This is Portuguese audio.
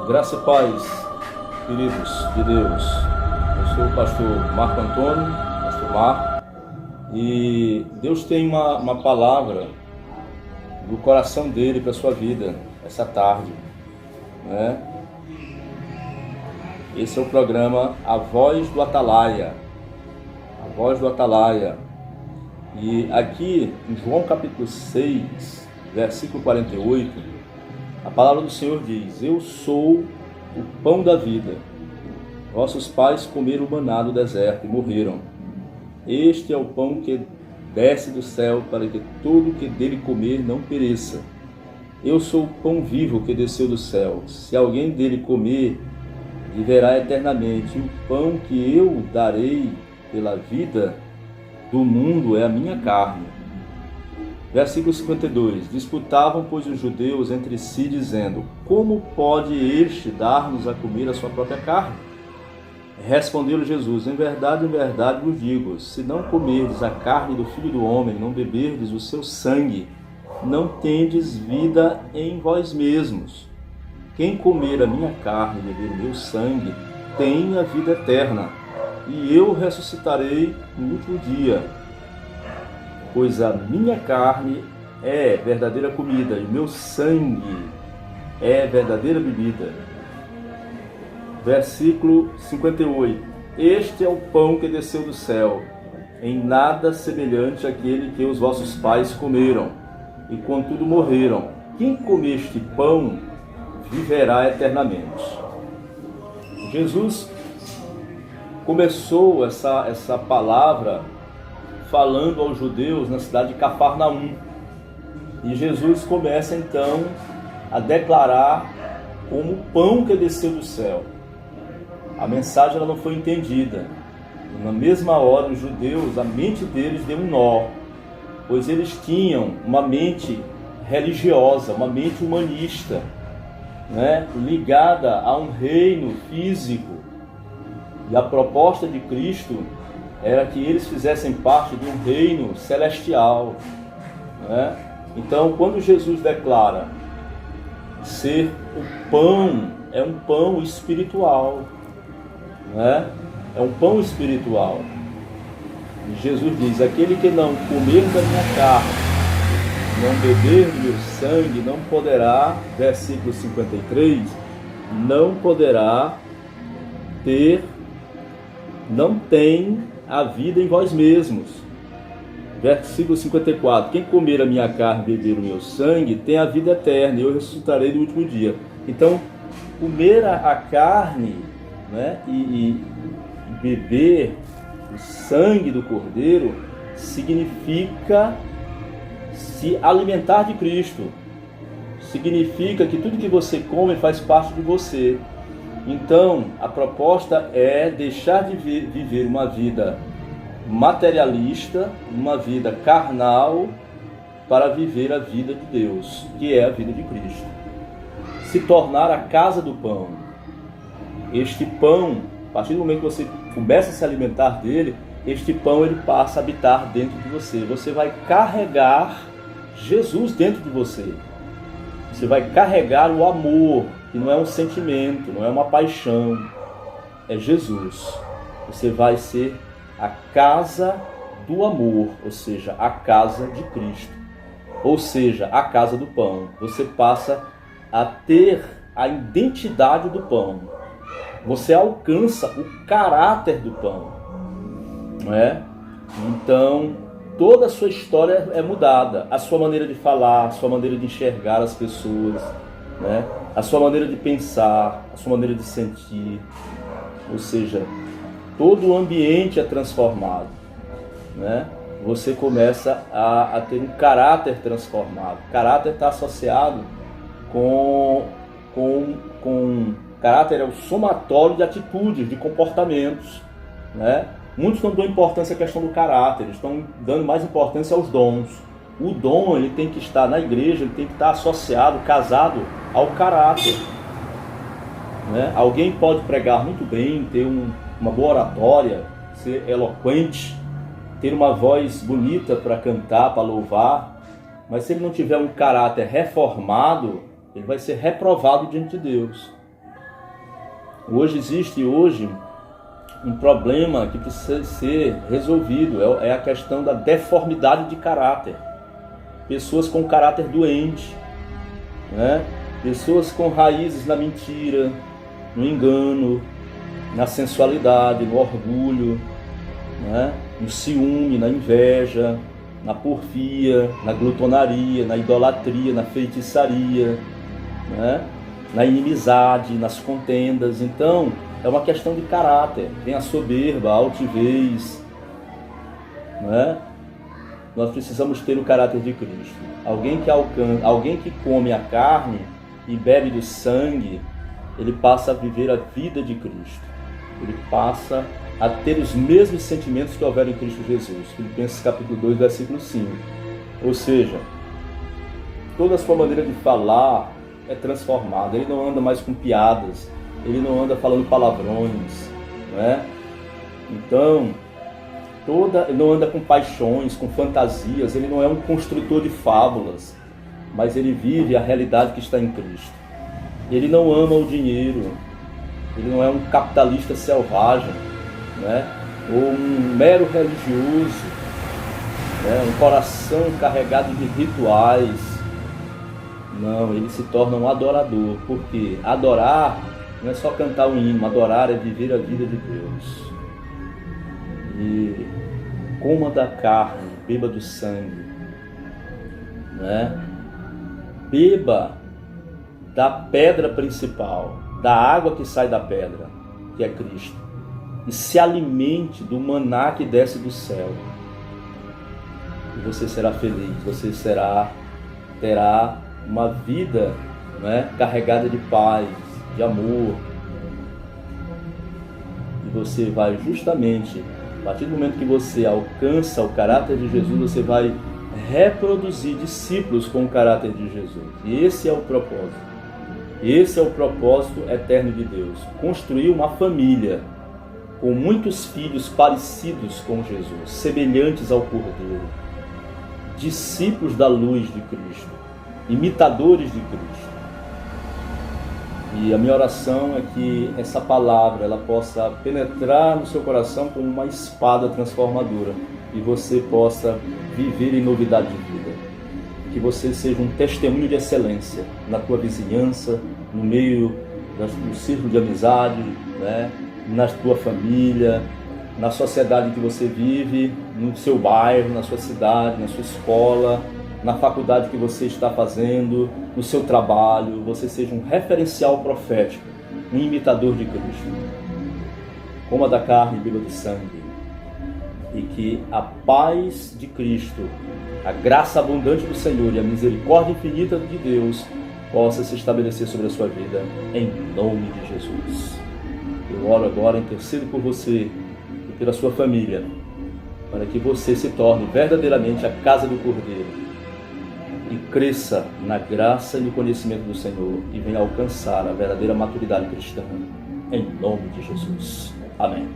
Graça e paz, queridos de Deus. Eu sou o pastor Marco Antônio, pastor Marco, e Deus tem uma palavra do coração dele para a sua vida essa tarde, né? Esse é o programa A Voz do Atalaia. A Voz do Atalaia. E aqui em João capítulo 6, versículo 48, a palavra do Senhor diz: Eu sou o pão da vida. Vossos pais comeram o maná do deserto e morreram. Este é o pão que desce do céu, para que todo que dele comer não pereça. Eu sou o pão vivo que desceu do céu. Se alguém dele comer, viverá eternamente. E o pão que eu darei pela vida do mundo é a minha carne. Versículo 52. Disputavam, pois, os judeus entre si, dizendo: Como pode este dar-nos a comer a sua própria carne? Respondeu Jesus: em verdade vos digo, se não comerdes a carne do Filho do Homem, não beberdes o seu sangue, não tendes vida em vós mesmos. Quem comer a minha carne e beber o meu sangue, tem a vida eterna, e eu ressuscitarei no último dia. Pois a minha carne é verdadeira comida, e o meu sangue é verdadeira bebida. Versículo 58. Este é o pão que desceu do céu, em nada semelhante àquele que os vossos pais comeram, e contudo morreram. Quem comer este pão viverá eternamente. Jesus começou essa palavra falando aos judeus na cidade de Cafarnaum. E Jesus começa então a declarar como o pão que desceu do céu. A mensagem ela não foi entendida. Na mesma hora, os judeus, a mente deles deu um nó, pois eles tinham uma mente religiosa, uma mente humanista, né, ligada a um reino físico. E a proposta de Cristo era que eles fizessem parte de um reino celestial, né? Então, quando Jesus declara ser o pão, é um pão espiritual, né? É um pão espiritual. E Jesus diz: aquele que não comer da minha carne, não beber do meu sangue, não poderá, versículo 53, não poderá ter, não tem a vida em vós mesmos. Versículo 54. Quem comer a minha carne e beber o meu sangue tem a vida eterna, e eu ressuscitarei no último dia. Então, comer a carne, né, e beber o sangue do Cordeiro significa se alimentar de Cristo. Significa que tudo que você come faz parte de você. Então, a proposta é deixar de viver uma vida materialista, uma vida carnal, para viver a vida de Deus, que é a vida de Cristo. Se tornar a casa do pão. Este pão, a partir do momento que você começa a se alimentar dele, este pão ele passa a habitar dentro de você. Você vai carregar Jesus dentro de você. Você vai carregar o amor, que não é um sentimento, não é uma paixão, é Jesus. Você vai ser a casa do amor, ou seja, a casa de Cristo, ou seja, a casa do pão. Você passa a ter a identidade do pão. Você alcança o caráter do pão, não é? Então, toda a sua história é mudada. A sua maneira de falar, a sua maneira de enxergar as pessoas, né? A sua maneira de pensar, a sua maneira de sentir, ou seja, todo o ambiente é transformado, né? Você começa a ter um caráter transformado. O caráter está associado com caráter é o somatório de atitudes, de comportamentos, né? Muitos não dão importância à questão do caráter, eles estão dando mais importância aos dons. O dom ele tem que estar na igreja, ele tem que estar associado, casado ao caráter, né? Alguém pode pregar muito bem, ter uma boa oratória, ser eloquente, ter uma voz bonita para cantar, para louvar, mas se ele não tiver um caráter reformado, ele vai ser reprovado diante de Deus. Hoje existe um problema que precisa ser resolvido, é a questão da deformidade de caráter. Pessoas com caráter doente, né? Pessoas com raízes na mentira, no engano, na sensualidade, no orgulho, né? No ciúme, na inveja, na porfia, na glutonaria, na idolatria, na feitiçaria, né? Na inimizade, nas contendas. Então, é uma questão de caráter. Tem a soberba, a altivez, né? Nós precisamos ter o caráter de Cristo. Alguém que come a carne e bebe do sangue, ele passa a viver a vida de Cristo. Ele passa a ter os mesmos sentimentos que houveram em Cristo Jesus. Filipenses capítulo 2, versículo 5. Ou seja, toda a sua maneira de falar é transformada. Ele não anda mais com piadas, ele não anda falando palavrões, né? Então, ele não anda com paixões, com fantasias, ele não é um construtor de fábulas, mas ele vive a realidade que está em Cristo. Ele não ama o dinheiro, ele não é um capitalista selvagem, né? Ou um mero religioso, né? Um coração carregado de rituais. Não, ele se torna um adorador, porque adorar não é só cantar um hino, adorar é viver a vida de Deus. E coma da carne, beba do sangue, né? Beba da pedra principal, da água que sai da pedra, que é Cristo, e se alimente do maná que desce do céu. E você será feliz, você terá uma vida, né, carregada de paz, de amor. E você vai justamente, a partir do momento que você alcança o caráter de Jesus, você vai reproduzir discípulos com o caráter de Jesus. E esse é o propósito. Esse é o propósito eterno de Deus. Construir uma família com muitos filhos parecidos com Jesus, semelhantes ao Cordeiro, discípulos da luz de Cristo, imitadores de Cristo. E a minha oração é que essa palavra ela possa penetrar no seu coração como uma espada transformadora e você possa viver em novidade de vida. Que você seja um testemunho de excelência na tua vizinhança, no meio do círculo de amizade, né? Na tua família, na sociedade em que você vive, no seu bairro, na sua cidade, na sua escola, na faculdade que você está fazendo, no seu trabalho. Você seja um referencial profético, um imitador de Cristo. Coma da carne e beba do sangue. E que a paz de Cristo, a graça abundante do Senhor e a misericórdia infinita de Deus possa se estabelecer sobre a sua vida, em nome de Jesus. Eu oro agora, intercedo por você e pela sua família, para que você se torne verdadeiramente a casa do Cordeiro e cresça na graça e no conhecimento do Senhor e venha alcançar a verdadeira maturidade cristã, em nome de Jesus. Amém.